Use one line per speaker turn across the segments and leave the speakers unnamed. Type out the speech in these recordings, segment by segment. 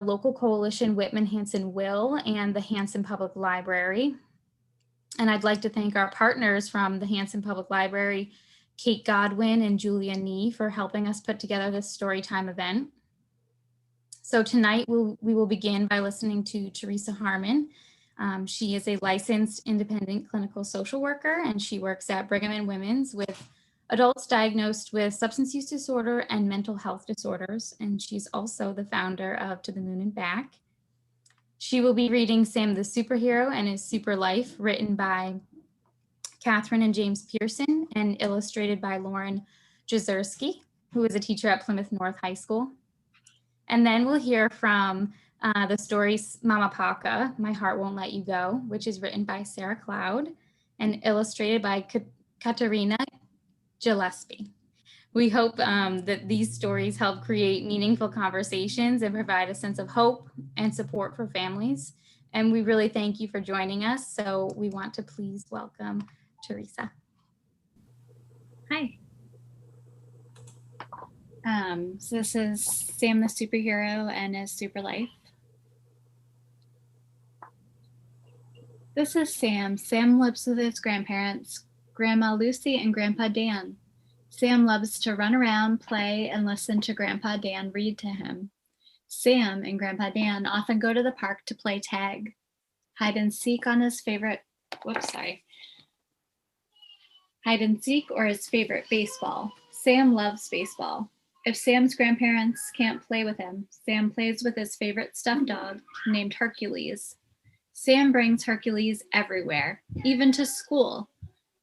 local coalition, Whitman Hanson WILL, and the Hanson Public Library. And I'd like to thank our partners from the Hanson Public Library, Kate Godwin and Julia Nee, for helping us put together this Storytime event. So tonight we will begin by listening to Teresa Harmon. She is a licensed independent clinical social worker, and she works at Brigham and Women's with adults diagnosed with substance use disorder and mental health disorders. And she's also the founder of To the Moon and Back. She will be reading Sam the Superhero and His Super Life, written by Catherine and James Pearson and illustrated by Lauren Jezierski, who is a teacher at Plymouth North High School. And then we'll hear from the story Mama Paca, My Heart Won't Let You Go, which is written by Sarah Cloud and illustrated by Katerina Gillespie. We hope that these stories help create meaningful conversations and provide a sense of hope and support for families. And we really thank you for joining us. So we want to please welcome Teresa.
Hi. So this is Sam the Superhero and His Super Life. This is Sam. Sam lives with his grandparents, Grandma Lucy and Grandpa Dan. Sam loves to run around, play, and listen to Grandpa Dan read to him. Sam and Grandpa Dan often go to the park to play tag, hide and seek on his favorite, hide and seek or his favorite baseball. Sam loves baseball. If Sam's grandparents can't play with him, Sam plays with his favorite stuffed dog named Hercules. Sam brings Hercules everywhere, even to school.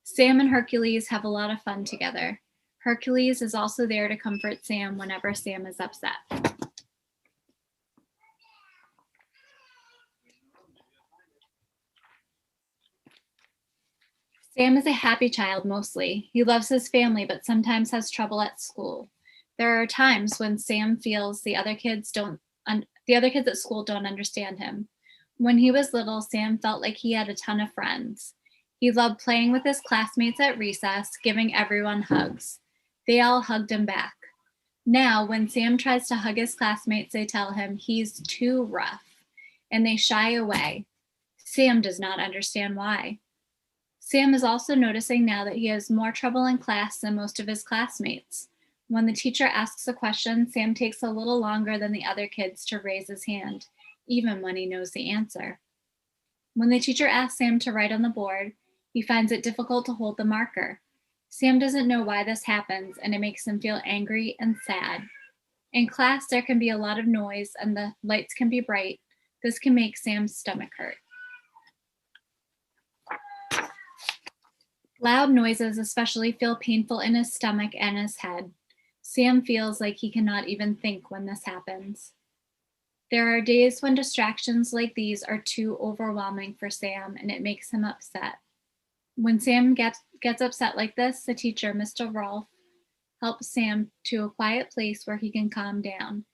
Sam and Hercules have a lot of fun together. Hercules is also there to comfort Sam whenever Sam is upset. Sam is a happy child mostly. He loves his family, but sometimes has trouble at school. There are times when Sam feels the other kids at school don't understand him. When he was little, Sam felt like he had a ton of friends. He loved playing with his classmates at recess, giving everyone hugs. They all hugged him back. Now, when Sam tries to hug his classmates, they tell him he's too rough, and they shy away. Sam does not understand why. Sam is also noticing now that he has more trouble in class than most of his classmates. When the teacher asks a question, Sam takes a little longer than the other kids to raise his hand, even when he knows the answer. When the teacher asks Sam to write on the board, he finds it difficult to hold the marker. Sam doesn't know why this happens, and it makes him feel angry and sad. In class, there can be a lot of noise and the lights can be bright. This can make Sam's stomach hurt. Loud noises especially feel painful in his stomach and his head. Sam feels like he cannot even think when this happens. There are days when distractions like these are too overwhelming for Sam, and it makes him upset. When Sam gets upset like this, the teacher, Mr. Rolfe, helps Sam to a quiet place where he can calm down.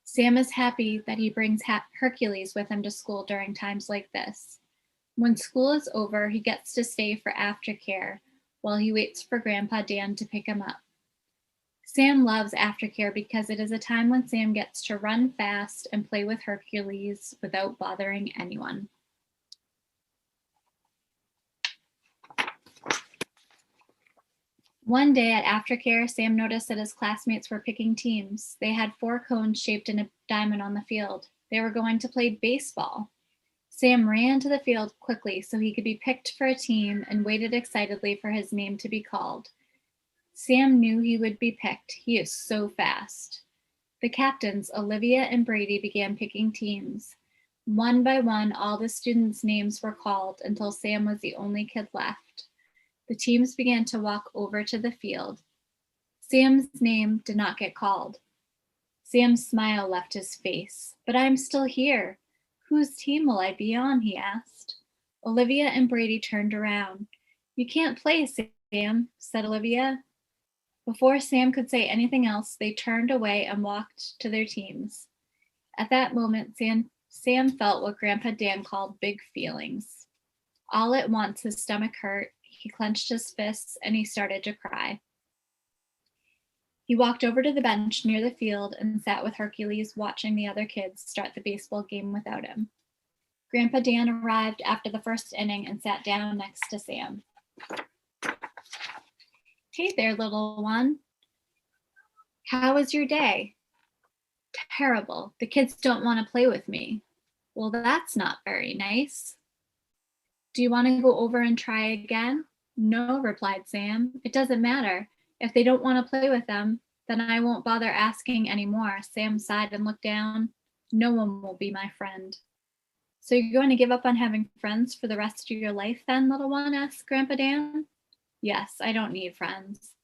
Sam is happy that he brings Hercules with him to school during times like this. When school is over, he gets to stay for aftercare while he waits for Grandpa Dan to pick him up. Sam loves aftercare because it is a time when Sam gets to run fast and play with Hercules without bothering anyone. One day at aftercare, Sam noticed that his classmates were picking teams. They had 4 cones shaped in a diamond on the field. They were going to play baseball. Sam ran to the field quickly so he could be picked for a team and waited excitedly for his name to be called. Sam knew he would be picked. He is so fast. The captains, Olivia and Brady, began picking teams. One by one, all the students' names were called until Sam was the only kid left. The teams began to walk over to the field. Sam's name did not get called. Sam's smile left his face. "But I'm still here. Whose team will I be on?" he asked. Olivia and Brady turned around. "You can't play, Sam," said Olivia. Before Sam could say anything else, they turned away and walked to their teams. At that moment, Sam felt what Grandpa Dan called big feelings. All at once, his stomach hurt, he clenched his fists, and he started to cry. He walked over to the bench near the field and sat with Hercules, watching the other kids start the baseball game without him. Grandpa Dan arrived after the first inning and sat down next to Sam. "Hey there, little one. How was your day?" "Terrible. The kids don't want to play with me." "Well, that's not very nice. Do you want to go over and try again?" "No," replied Sam. "It doesn't matter. If they don't want to play with them, then I won't bother asking anymore." Sam sighed and looked down. "No one will be my friend." "So you're going to give up on having friends for the rest of your life then, little one?" asked Grandpa Dan. "Yes, I don't need friends."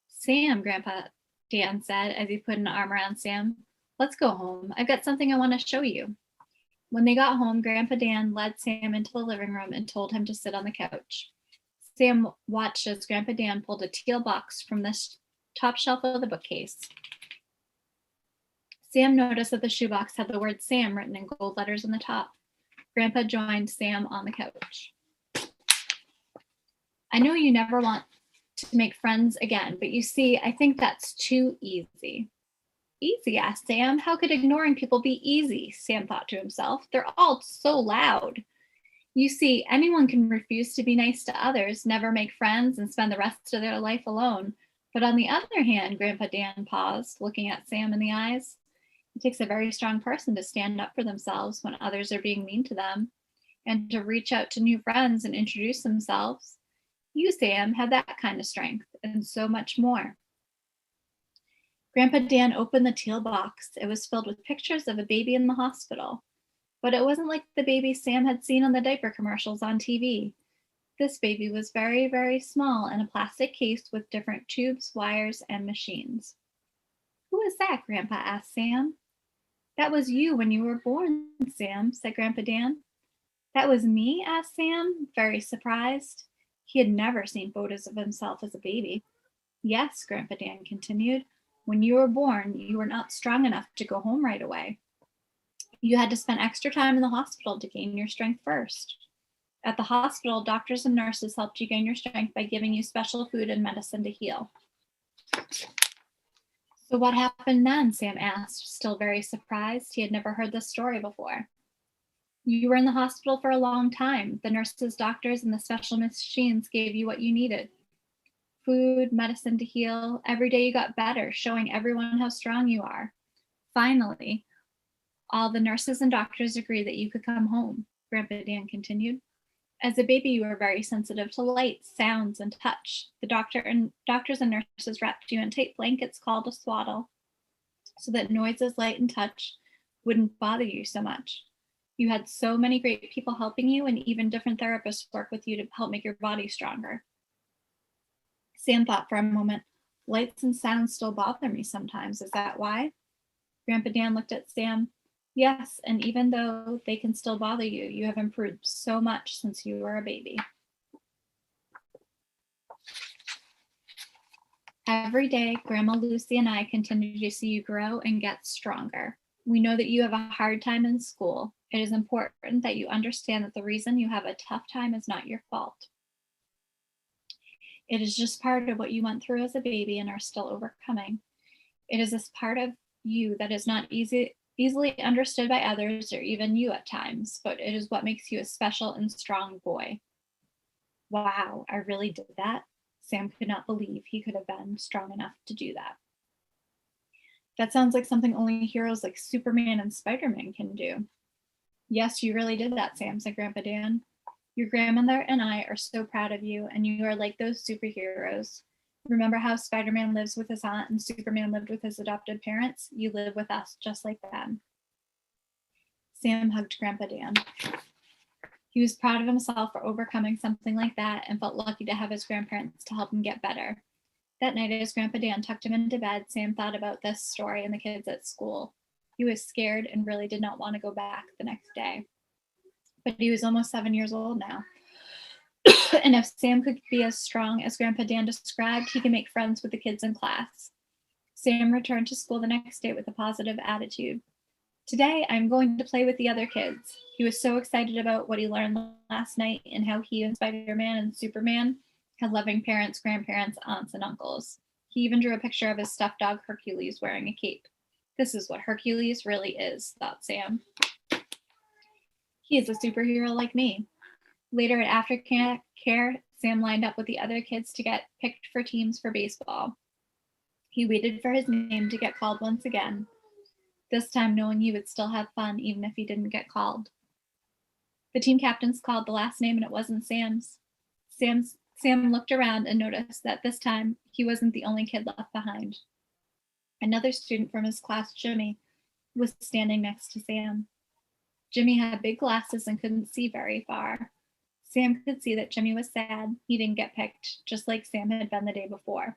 "Sam," Grandpa Dan said as he put an arm around Sam, "let's go home. I've got something I want to show you." When they got home, Grandpa Dan led Sam into the living room and told him to sit on the couch. Sam watched as Grandpa Dan pulled a teal box from the top shelf of the bookcase. Sam noticed that the shoebox had the word Sam written in gold letters on the top. Grandpa joined Sam on the couch. "I know you never want to make friends again, but you see, I think that's too easy." "Easy?" asked Sam. "How could ignoring people be easy?" Sam thought to himself. "They're all so loud." "You see, anyone can refuse to be nice to others, never make friends, and spend the rest of their life alone. But on the other hand," Grandpa Dan paused, looking at Sam in the eyes, "it takes a very strong person to stand up for themselves when others are being mean to them, and to reach out to new friends and introduce themselves. You, Sam, have that kind of strength, and so much more." Grandpa Dan opened the teal box. It was filled with pictures of a baby in the hospital. But it wasn't like the baby Sam had seen on the diaper commercials on TV. This baby was very, very small in a plastic case with different tubes, wires, and machines. "Who is that?" Grandpa asked Sam. "That was you when you were born, Sam," said Grandpa Dan. "That was me?" asked Sam, very surprised. He had never seen photos of himself as a baby. "Yes," Grandpa Dan continued. "When you were born, you were not strong enough to go home right away. You had to spend extra time in the hospital to gain your strength first. At the hospital, doctors and nurses helped you gain your strength by giving you special food and medicine to heal." "So what happened then?" Sam asked, still very surprised. He had never heard this story before. "You were in the hospital for a long time. The nurses, doctors, and the special machines gave you what you needed. Food, medicine to heal. Every day you got better, showing everyone how strong you are. Finally, all the nurses and doctors agreed that you could come home," Grandpa Dan continued. "As a baby, you were very sensitive to light, sounds, and touch. The doctors and nurses wrapped you in tight blankets called a swaddle so that noises, light, and touch wouldn't bother you so much. You had so many great people helping you, and even different therapists work with you to help make your body stronger." Sam thought for a moment. "Lights and sounds still bother me sometimes. Is that why?" Grandpa Dan looked at Sam. "Yes, and even though they can still bother you, you have improved so much since you were a baby." "Every day, Grandma Lucy and I continue to see you grow and get stronger. We know that you have a hard time in school. It is important that you understand that the reason you have a tough time is not your fault. It is just part of what you went through as a baby and are still overcoming. It is this part of you that is not easily understood by others or even you at times, but it is what makes you a special and strong boy." Wow, I really did that? Sam could not believe he could have been strong enough to do that. "That sounds like something only heroes like Superman and Spider-Man can do." "Yes, you really did that, Sam," said Grandpa Dan. "Your grandmother and I are so proud of you, and you are like those superheroes. Remember how Spider-Man lives with his aunt and Superman lived with his adopted parents? You live with us just like them." Sam hugged Grandpa Dan. He was proud of himself for overcoming something like that and felt lucky to have his grandparents to help him get better. That night, as Grandpa Dan tucked him into bed, Sam thought about this story and the kids at school. He was scared and really did not want to go back the next day. But he was almost 7 years old now. And if Sam could be as strong as Grandpa Dan described, he could make friends with the kids in class. Sam returned to school the next day with a positive attitude. "Today, I'm going to play with the other kids." He was so excited about what he learned last night and how he and Spider-Man and Superman had loving parents, grandparents, aunts, and uncles. He even drew a picture of his stuffed dog Hercules wearing a cape. This is what Hercules really is, thought Sam. He is a superhero like me. Later at aftercare, Sam lined up with the other kids to get picked for teams for baseball. He waited for his name to get called once again, this time knowing he would still have fun even if he didn't get called. The team captains called the last name and it wasn't Sam's. Sam looked around and noticed that this time he wasn't the only kid left behind. Another student from his class, Jimmy, was standing next to Sam. Jimmy had big glasses and couldn't see very far. Sam could see that Jimmy was sad he didn't get picked, just like Sam had been the day before.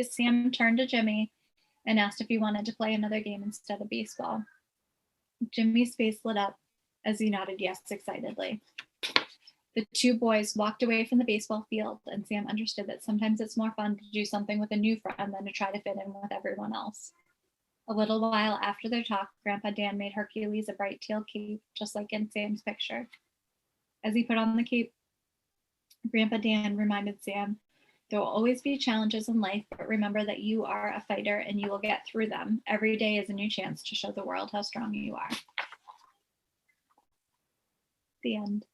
Sam turned to Jimmy and asked if he wanted to play another game instead of baseball. Jimmy's face lit up as he nodded yes excitedly. The two boys walked away from the baseball field, and Sam understood that sometimes it's more fun to do something with a new friend than to try to fit in with everyone else. A little while after their talk, Grandpa Dan made Hercules a bright-tailed cape, just like in Sam's picture. As he put on the cape, Grandpa Dan reminded Sam, there will always be challenges in life, but remember that you are a fighter and you will get through them. Every day is a new chance to show the world how strong you are. The end.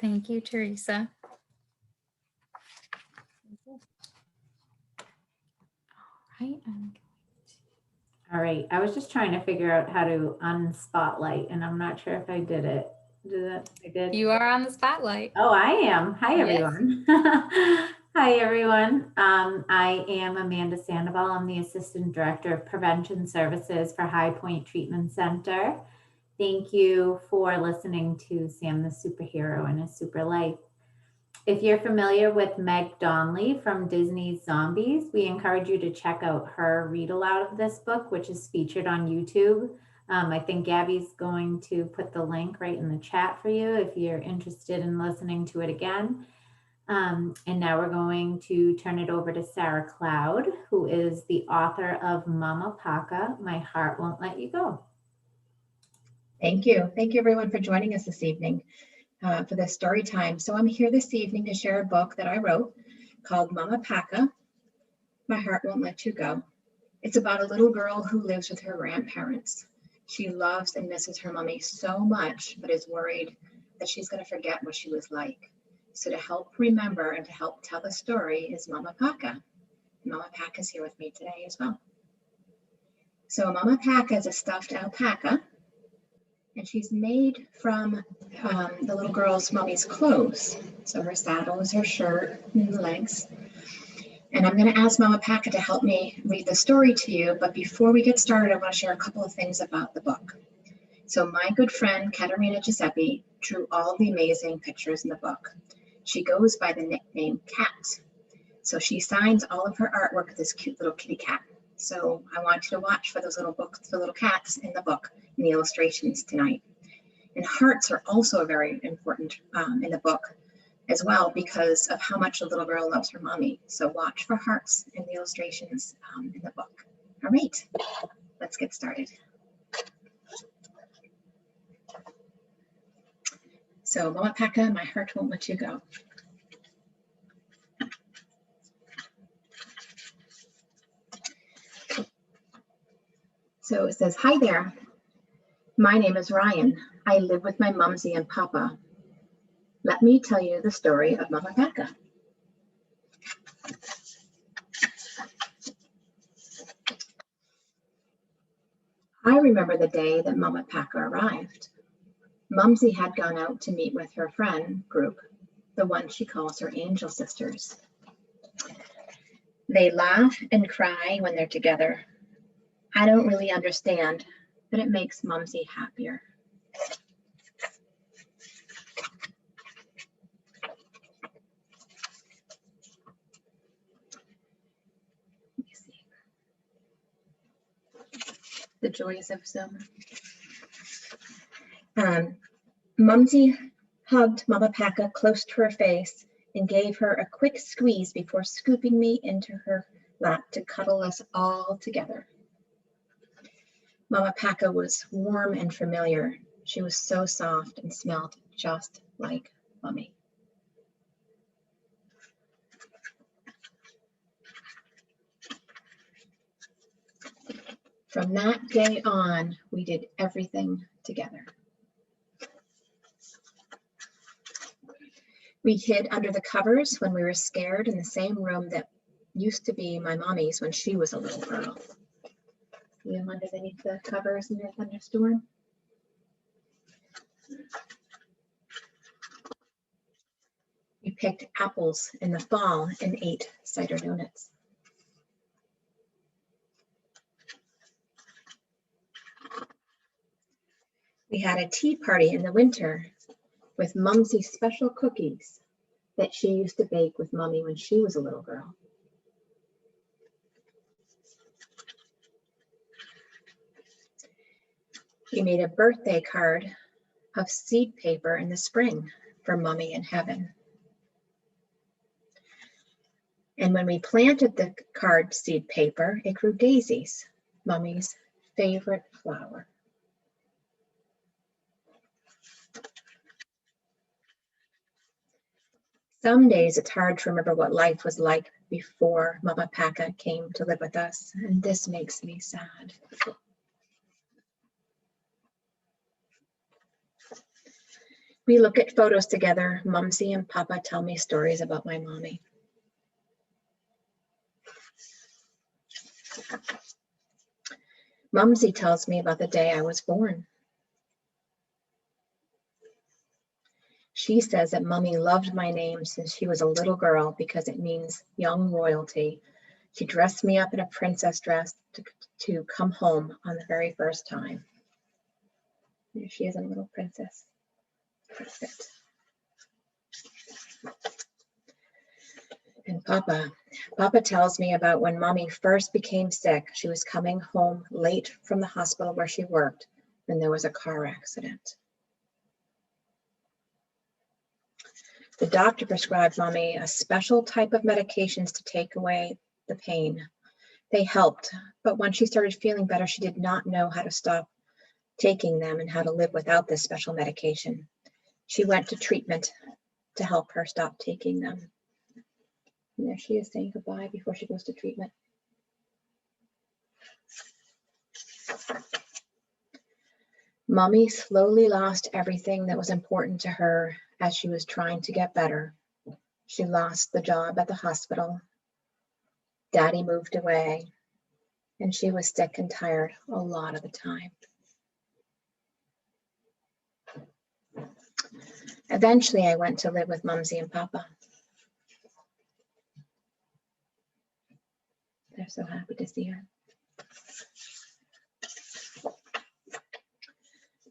Thank you, Teresa.
All right, I was just trying to figure out how to unspotlight, and I'm not sure if I did it. I did.
You are on the spotlight.
Oh, I am. Hi,
Yes.
everyone. Hi, everyone. I am Amanda Sandoval. I'm the Assistant Director of Prevention Services for High Point Treatment Center. Thank you for listening to Sam the Superhero and His Super Life. If you're familiar with Meg Donnelly from Disney's Zombies, we encourage you to check out her read aloud of this book, which is featured on YouTube. I think Gabby's going to put the link right in the chat for you if you're interested in listening to it again. And now we're going to turn it over to Sarah Cloud, who is the author of Mama Paca, My Heart Won't Let You Go.
Thank you. Thank you, everyone, for joining us this evening for this story time. So I'm here this evening to share a book that I wrote called Mama Paca, My Heart Won't Let You Go. It's about a little girl who lives with her grandparents. She loves and misses her mommy so much, but is worried that she's going to forget what she was like. So to help remember and to help tell the story is Mama Paca. Mama Paca is here with me today as well. So Mama Paca is a stuffed alpaca, and she's made from the little girl's mommy's clothes. So her saddle is her shirt and the legs. And I'm going to ask Mama Paca to help me read the story to you. But before we get started, I want to share a couple of things about the book. So my good friend, Caterina Giuseppe, drew all the amazing pictures in the book. She goes by the nickname Cat. So she signs all of her artwork with this cute little kitty cat. So I want you to watch for those little books, the little cats in the book, in the illustrations tonight. And hearts are also very important in the book as well because of how much the little girl loves her mommy. So watch for hearts in the illustrations in the book. All right, let's get started. So Mama Paca, My Heart Won't Let You Go. So it says, hi there. My name is Ryan. I live with my mumsy and papa. Let me tell you the story of Mama Paca. I remember the day that Mama Paca arrived. Mumsy had gone out to meet with her friend group, the one she calls her angel sisters. They laugh and cry when they're together. I don't really understand, but it makes Mumsy happier. Let me see. The joys of Zoom. Mumsy hugged Mama Paca close to her face and gave her a quick squeeze before scooping me into her lap to cuddle us all together. Mama Paca was warm and familiar. She was so soft and smelled just like Mommy. From that day on, we did everything together. We hid under the covers when we were scared in the same room that used to be my mommy's when she was a little girl. You underneath the covers in your thunderstorm? We picked apples in the fall and ate cider donuts. We had a tea party in the winter with Mumsy's special cookies that she used to bake with Mommy when she was a little girl. We made a birthday card of seed paper in the spring for Mommy in heaven. And when we planted the card seed paper, it grew daisies, Mommy's favorite flower. Some days it's hard to remember what life was like before Mama Paca came to live with us, and this makes me sad. We look at photos together. Mumsy and Papa tell me stories about my mommy. Mumsy tells me about the day I was born. She says that Mummy loved my name since she was a little girl because it means young royalty. She dressed me up in a princess dress to come home on the very first time. There she is, a little princess. Perfect. And Papa tells me about when Mommy first became sick. She was coming home late from the hospital where she worked when there was a car accident. The doctor prescribed Mommy a special type of medications to take away the pain. They helped, but when she started feeling better, she did not know how to stop taking them and how to live without this special medication. She went to treatment to help her stop taking them. And there she is saying goodbye before she goes to treatment. Mommy slowly lost everything that was important to her as she was trying to get better. She lost the job at the hospital. Daddy moved away, and she was sick and tired a lot of the time. Eventually, I went to live with Mumsy and Papa. They're so happy to see her.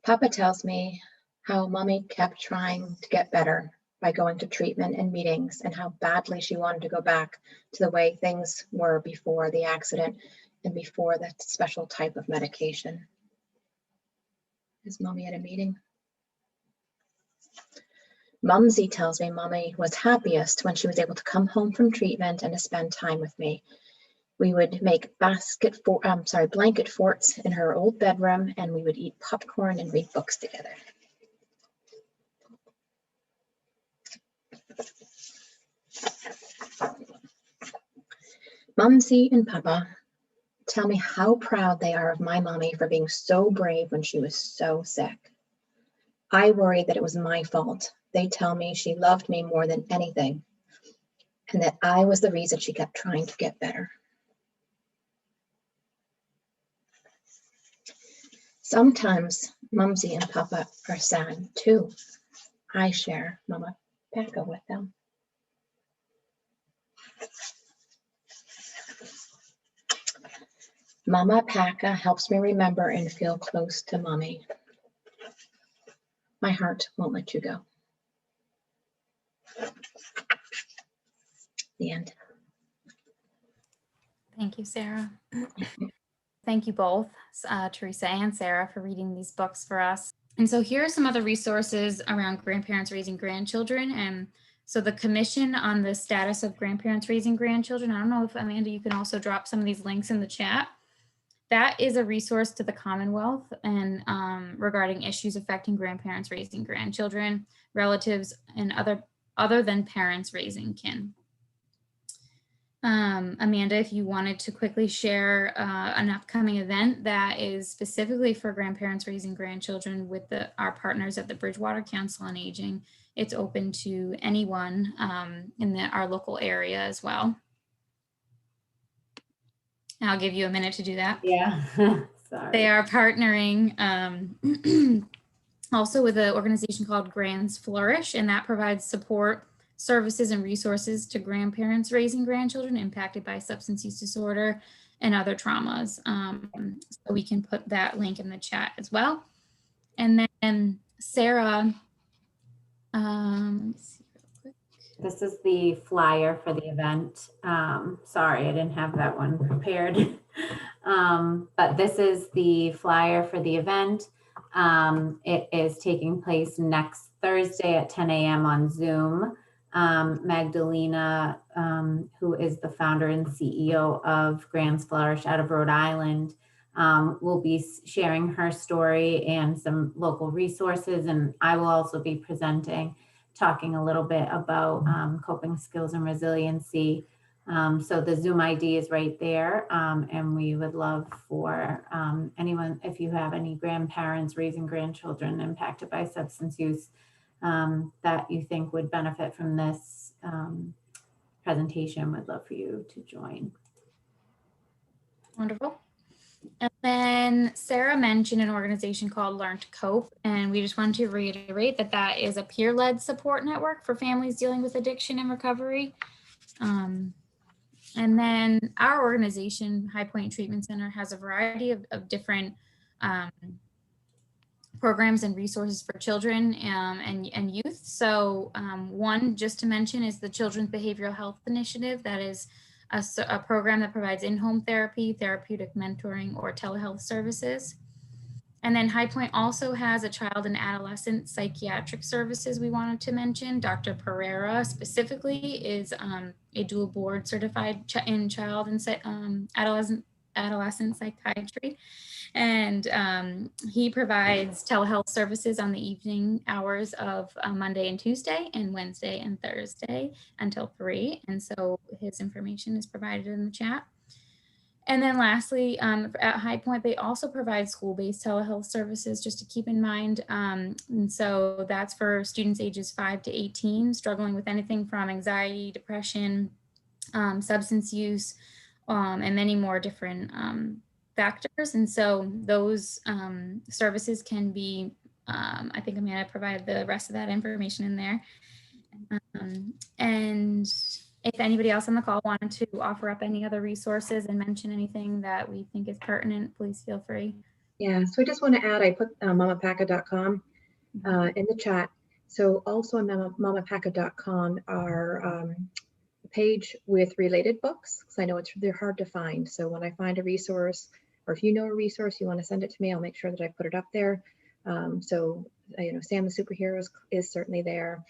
Papa tells me how Mommy kept trying to get better by going to treatment and meetings, and how badly she wanted to go back to the way things were before the accident and before that special type of medication. Is Mommy at a meeting? Mumsy tells me Mommy was happiest when she was able to come home from treatment and to spend time with me. We would make blanket forts in her old bedroom, and we would eat popcorn and read books together. Mumsy and Papa tell me how proud they are of my Mommy for being so brave when she was so sick. I worry that it was my fault. They tell me she loved me more than anything, and that I was the reason she kept trying to get better. Sometimes Mumsy and Papa are sad too. I share Mama Paca with them. Mama Paca helps me remember and feel close to Mommy. My heart won't let you go. The end.
Thank you, Sarah. Thank you both, Teresa and Sarah, for reading these books for us. And so here are some other resources around grandparents raising grandchildren. And so the Commission on the Status of Grandparents Raising Grandchildren, I don't know if Amanda, you can also drop some of these links in the chat. That is a resource to the Commonwealth and regarding issues affecting grandparents raising grandchildren, relatives, and other than parents raising kin. Amanda, if you wanted to quickly share an upcoming event that is specifically for grandparents raising grandchildren with our partners at the Bridgewater Council on Aging, it's open to anyone in our local area as well. I'll give you a minute to do that.
Yeah, sorry.
They are partnering also with an organization called Flourish, and that provides support, services, and resources to grandparents raising grandchildren impacted by substance use disorder and other traumas. So we can put that link in the chat as well. And then Sarah, let me see real quick.
This is the flyer for the event. Sorry, I didn't have that one prepared. But this is the flyer for the event. It is taking place next Thursday at 10 a.m. on Zoom. Magdalena, who is the founder and CEO of Flourish out of Rhode Island, will be sharing her story and some local resources. And I will also be presenting, talking a little bit about coping skills and resiliency. So the Zoom ID is right there. And we would love for anyone, if you have any grandparents raising grandchildren impacted by substance use that you think would benefit from this presentation, would love for you to join.
Wonderful. And then Sarah mentioned an organization called Learn to Cope, and we just wanted to reiterate that that is a peer-led support network for families dealing with addiction and recovery. And then our organization, High Point Treatment Center, has a variety of different programs and resources for children and youth. So one, just to mention, is the Children's Behavioral Health Initiative. That is a program that provides in-home therapy, therapeutic mentoring, or telehealth services. And then High Point also has a child and adolescent psychiatric services we wanted to mention. Dr. Pereira specifically is a dual board certified in child and adolescent psychiatry. And he provides telehealth services on the evening hours of Monday and Tuesday and Wednesday and Thursday until 3. And so his information is provided in the chat. And then lastly, at High Point, they also provide school-based telehealth services, just to keep in mind. And so that's for students ages 5 to 18, struggling with anything from anxiety, depression, substance use, and many more different factors. And so those services can be, I think Amanda provided the rest of that information in there. And if anybody else on the call wanted to offer up any other resources and mention anything that we think is pertinent, please feel free.
Yeah, so I just want to add, I put mamapaca.com in the chat. So also on mamapaca.com are a page with related books, because I know they're hard to find. So when I find a resource, or if you know a resource, you want to send it to me, I'll make sure that I put it up there. So, you know, Sam the Superhero is certainly there.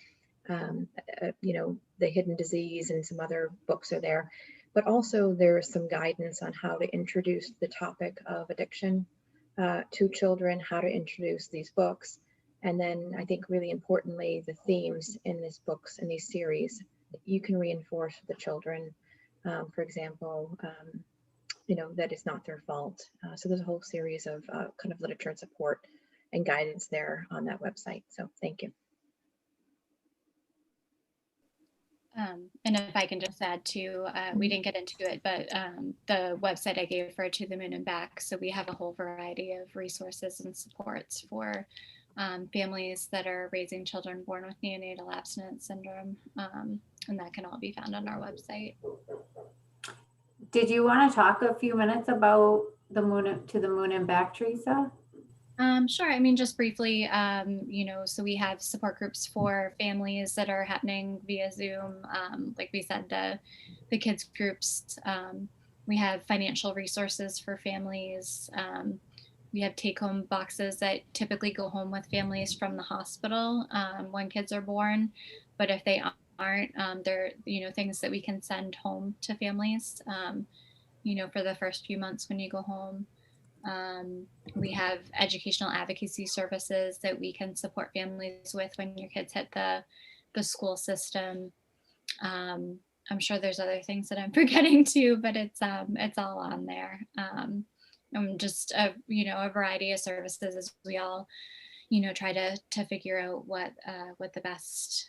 You know, The Hidden Disease and some other books are there. But also there's some guidance on how to introduce the topic of addiction to children, how to introduce these books. And then I think really importantly, the themes in these books and these series that you can reinforce for the children. For example, you know, that it's not their fault. So there's a whole series of kind of literature and support and guidance there on that website. So thank you.
And if I can just add to, we didn't get into it, but the website I gave for To the Moon and Back. So we have a whole variety of resources and supports for families that are raising children born with neonatal abstinence syndrome. And that can all be found on our website.
Did you want to talk a few minutes about the To the Moon and Back, Teresa?
Sure. I mean, just briefly, you know, so we have support groups for families that are happening via Zoom. Like we said, the kids groups, we have financial resources for families. We have take-home boxes that typically go home with families from the hospital when kids are born. But if they aren't, they're, you know, things that we can send home to families, you know, for the first few months when you go home. We have educational advocacy services that we can support families with when your kids hit the school system. I'm sure there's other things that I'm forgetting too, but it's all on there. Just a variety of services as we all try to figure out what the best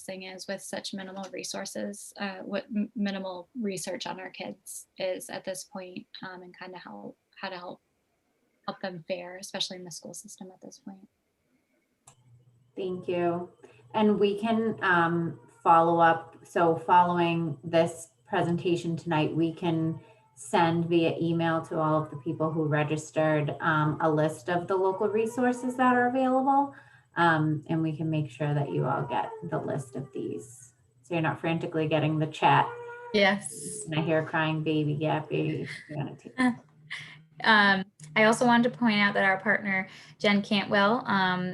thing is with such minimal resources, what minimal research on our kids is at this point, and kind of how to help them fare, especially in the school system at this point.
Thank you. And we can follow up. So following this presentation tonight, we can send via email to all of the people who registered a list of the local resources that are available. And we can make sure that you all get the list of these. So you're not frantically getting the chat.
Yes.
And I hear a crying baby. Yeah, baby.
I also wanted to point out that our partner, Jen Cantwell,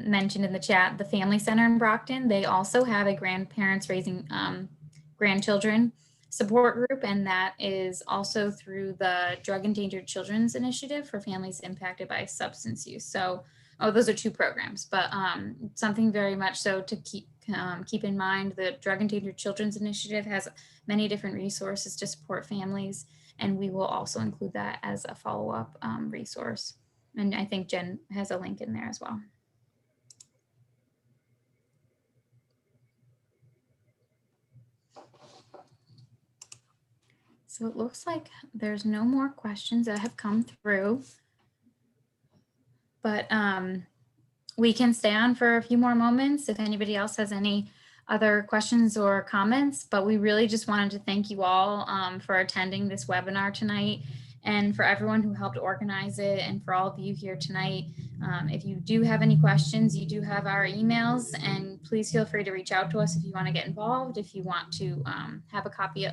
mentioned in the chat, the Family Center in Brockton, they also have a grandparents raising grandchildren support group, and that is also through the Drug Endangered Children's Initiative for families impacted by substance use. So, those are two programs, but something very much so to keep in mind. The Drug Endangered Children's Initiative has many different resources to support families, and we will also include that as a follow-up resource. And I think Jen has a link in there as well. So it looks like there's no more questions that have come through, but we can stay on for a few more moments if anybody else has any other questions or comments, but we really just wanted to thank you all for attending this webinar tonight, and for everyone who helped organize it, and for all of you here tonight. If you do have any questions, you do have our emails, and please feel free to reach out to us if you want to get involved, if you want to have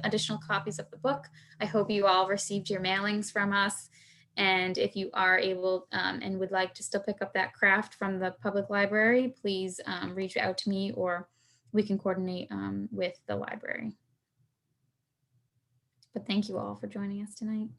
additional copies of the book. I hope you all received your mailings from us. And if you are able and would like to still pick up that craft from the public library, please reach out to me, or we can coordinate with the library. But thank you all for joining us tonight.